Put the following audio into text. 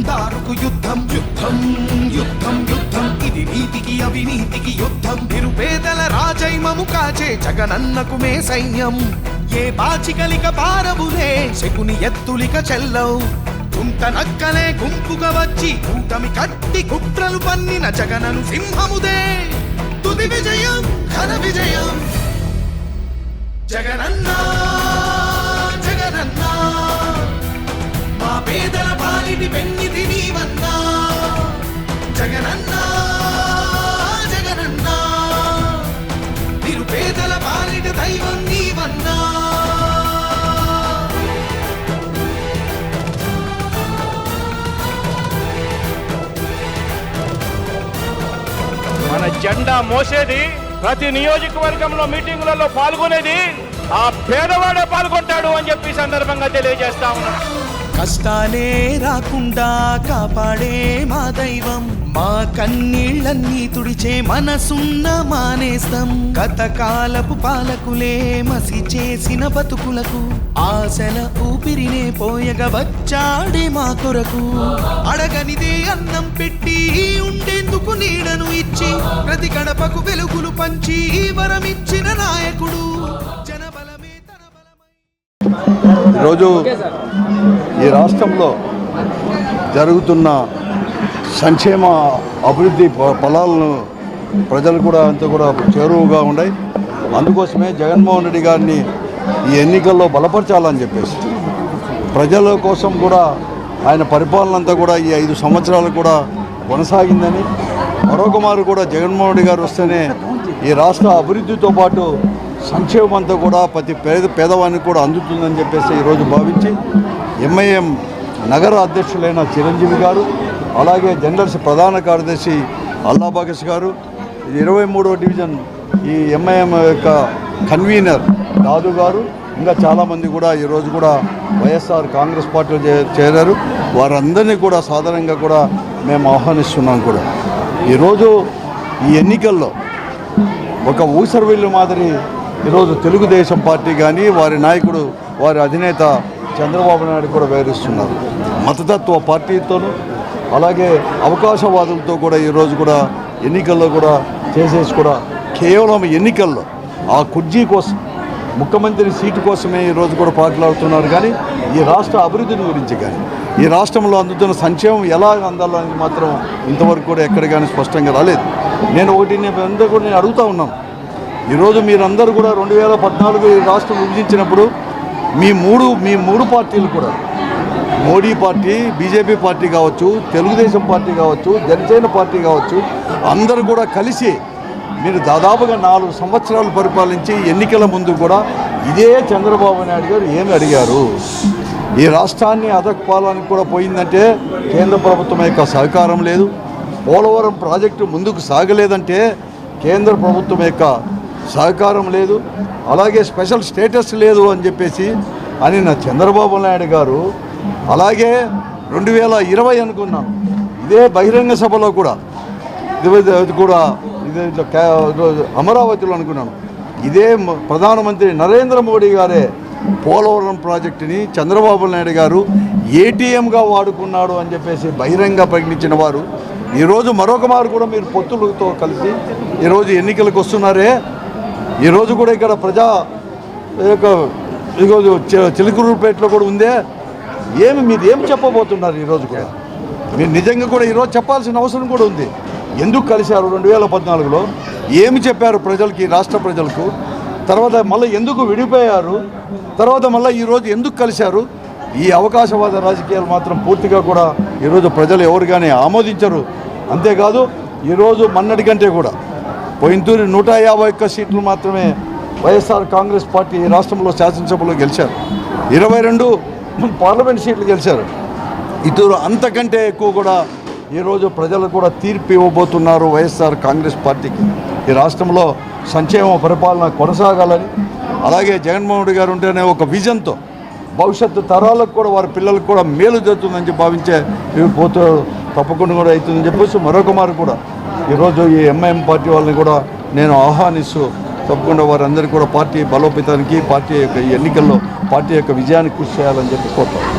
దారుకు యుద్ధం యుద్ధం యుద్ధం యుద్ధం ఇది నీతికి అవినీతికి యుద్ధం నిరుపేదల రాజైమము కాచే జగనన్నకు మే సైన్యం ఏ బాచికలిక పారవులే శకుని ఎత్తులిక చెల్లవు కుంట నక్కలే గుంపుగా వచ్చి కూటమి కట్టి కుట్రలు పన్నిన జగనను సింహముదే తుది విజయం ఘన విజయం జగనన్నా జగనన్నా మా పేదల పాలిటి పెన్నిధి నీవన్నా జగనన్నా జగనన్నా నిరుపేదల పాలిటి దైవం నీవన్నా మన జెండా మోసేది ప్రతి నియోజకవర్గంలో మీటింగులలో పాల్గొనేది ఆ పేదవాడే పాల్గొంటాడు అని చెప్పి సందర్భంగా తెలియజేస్తా ఉన్నా. కష్టాలే రాకుండా కాపాడే మా దైవం మా కన్నీళ్ళన్నీ తుడిచే మనసున్న మానేస్తం గతకాలపు పాలకులే మసి చేసిన బతుకులకు ఆశల ఊపిరినే పోయగా వచ్చాడే మా కొరకు అడగనిదే అన్నం పెట్టి ఉండేందుకు నీడను ఇచ్చి ప్రతి గడపకు వెలుగులు పంచి వరమిచ్చిన నాయకుడు జనబలమే తన బలమై. ఈరోజు ఈ రాష్ట్రంలో జరుగుతున్న సంక్షేమ అభివృద్ధి ఫలాలను ప్రజలు కూడా అంతా కూడా చేరువుగా ఉన్నాయి. అందుకోసమే జగన్మోహన్ రెడ్డి గారిని ఈ ఎన్నికల్లో బలపరచాలని చెప్పేసి ప్రజల కోసం కూడా ఆయన పరిపాలన అంతా కూడా ఈ 5 సంవత్సరాలు కూడా కొనసాగిందని మరొకమారు కూడా జగన్మోహన్ రెడ్డి గారు వస్తేనే ఈ రాష్ట్ర అభివృద్ధితో పాటు సంక్షేమం అంతా కూడా ప్రతి పేదవానికి కూడా అందుతుందని చెప్పేసి ఈరోజు భావించి ఎంఐఎం నగర అధ్యక్షులైన చిరంజీవి గారు అలాగే జనరల్స్ ప్రధాన కార్యదర్శి అల్లా బాగస్ గారు 23వ డివిజన్ ఈ ఎంఐఎం యొక్క కన్వీనర్ దాదు గారు ఇంకా చాలామంది కూడా ఈరోజు కూడా వైఎస్ఆర్ కాంగ్రెస్ పార్టీలో చేరారు. వారందరినీ కూడా సాధారణంగా కూడా మేము ఆహ్వానిస్తున్నాం. కూడా ఈరోజు ఈ ఎన్నికల్లో ఒక ఊసరవిల్లు మాదిరి ఈరోజు తెలుగుదేశం పార్టీ కానీ వారి నాయకుడు వారి అధినేత చంద్రబాబు నాయుడు కూడా వ్యవహరిస్తున్నారు. మతతత్వ పార్టీతోనూ అలాగే అవకాశవాదులతో కూడా ఈరోజు కూడా ఎన్నికల్లో కూడా చేసేసి కూడా కేవలం ఎన్నికల్లో ఆ కుర్చీ కోసం ముఖ్యమంత్రి సీటు కోసమే ఈరోజు కూడా పాటలాడుతున్నారు. కానీ ఈ రాష్ట్ర అభివృద్ధిని గురించి కానీ ఈ రాష్ట్రంలో అందుతున్న సంక్షేమం ఎలా అందాలని మాత్రం ఇంతవరకు కూడా ఎక్కడ కానీ స్పష్టంగా రాలేదు. నేను అందరూ కూడా నేను అడుగుతూ ఉన్నాను. ఈరోజు మీరందరూ కూడా 2014 ఈ రాష్ట్రం విభజించినప్పుడు మీ మూడు పార్టీలు కూడా మోడీ పార్టీ, బీజేపీ పార్టీ కావచ్చు, తెలుగుదేశం పార్టీ కావచ్చు, జనసేన పార్టీ కావచ్చు, అందరూ కూడా కలిసి మీరు దాదాపుగా 4 సంవత్సరాలు పరిపాలించి ఎన్నికల ముందు కూడా ఇదే చంద్రబాబు నాయుడు గారు ఏమి అడిగారు? ఈ రాష్ట్రాన్ని అధపాలానికి కూడా పోయిందంటే కేంద్ర ప్రభుత్వం యొక్క సహకారం లేదు. పోలవరం ప్రాజెక్టు ముందుకు సాగలేదంటే కేంద్ర ప్రభుత్వం యొక్క సహకారం లేదు. అలాగే స్పెషల్ స్టేటస్ లేదు అని చెప్పేసి అని నా చంద్రబాబు నాయుడు గారు అలాగే 2020 అనుకున్నాం ఇదే బహిరంగ సభలో కూడా అమరావతిలో అనుకున్నాను. ఇదే ప్రధానమంత్రి నరేంద్ర మోడీ గారే పోలవరం ప్రాజెక్టుని చంద్రబాబు నాయుడు గారు ఏటీఎంగా వాడుకున్నాడు అని చెప్పేసి బహిరంగ ప్రకటించిన వారు ఈరోజు మరొక మారు కూడా మీరు పొత్తులతో కలిసి ఈరోజు ఎన్నికలకు వస్తున్నారే. ఈరోజు కూడా ఇక్కడ ఈరోజు చిలుకూరుపేటలో కూడా ఉందే. మీరు ఏం చెప్పబోతున్నారు? ఈరోజు కూడా మీరు నిజంగా కూడా ఈరోజు చెప్పాల్సిన అవసరం కూడా ఉంది. ఎందుకు కలిశారు 2014లో? ఏమి చెప్పారు ప్రజలకి, రాష్ట్ర ప్రజలకు? తర్వాత మళ్ళీ ఎందుకు విడిపోయారు? తర్వాత మళ్ళీ ఈరోజు ఎందుకు కలిశారు? ఈ అవకాశవాద రాజకీయాలు మాత్రం పూర్తిగా కూడా ఈరోజు ప్రజలు ఎవరు కానీ ఆమోదించరు. అంతేకాదు ఈరోజు మొన్నటి కంటే కూడా పోయినతూరి 151 సీట్లు మాత్రమే వైఎస్ఆర్ కాంగ్రెస్ పార్టీ రాష్ట్రంలో శాసనసభలో గెలిచారు. 22 పార్లమెంట్ సీట్లు గెలిచారు. ఇతరు అంతకంటే ఎక్కువ కూడా ఈరోజు ప్రజలు కూడా తీర్పు ఇవ్వబోతున్నారు వైఎస్ఆర్ కాంగ్రెస్ పార్టీకి. ఈ రాష్ట్రంలో సంక్షేమ పరిపాలన కొనసాగాలని, అలాగే జగన్మోహన్ రెడ్డి గారు ఉంటేనే ఒక విజన్తో భవిష్యత్తు తరాలకు కూడా వారి పిల్లలకు కూడా మేలు జరుగుతుందని భావించే పోతూ తప్పకుండా కూడా అవుతుందని చెప్పేసి మరొక మారు కూడా ఈరోజు ఈ ఎంఐఎం పార్టీ వాళ్ళని కూడా నేను ఆహ్వానిస్తూ తప్పకుండా వారందరికీ కూడా పార్టీ బలోపేతానికి, పార్టీ యొక్క ఎన్నికల్లో పార్టీ యొక్క విజయానికి కృషి చేయాలని చెప్పి కోరుతాను.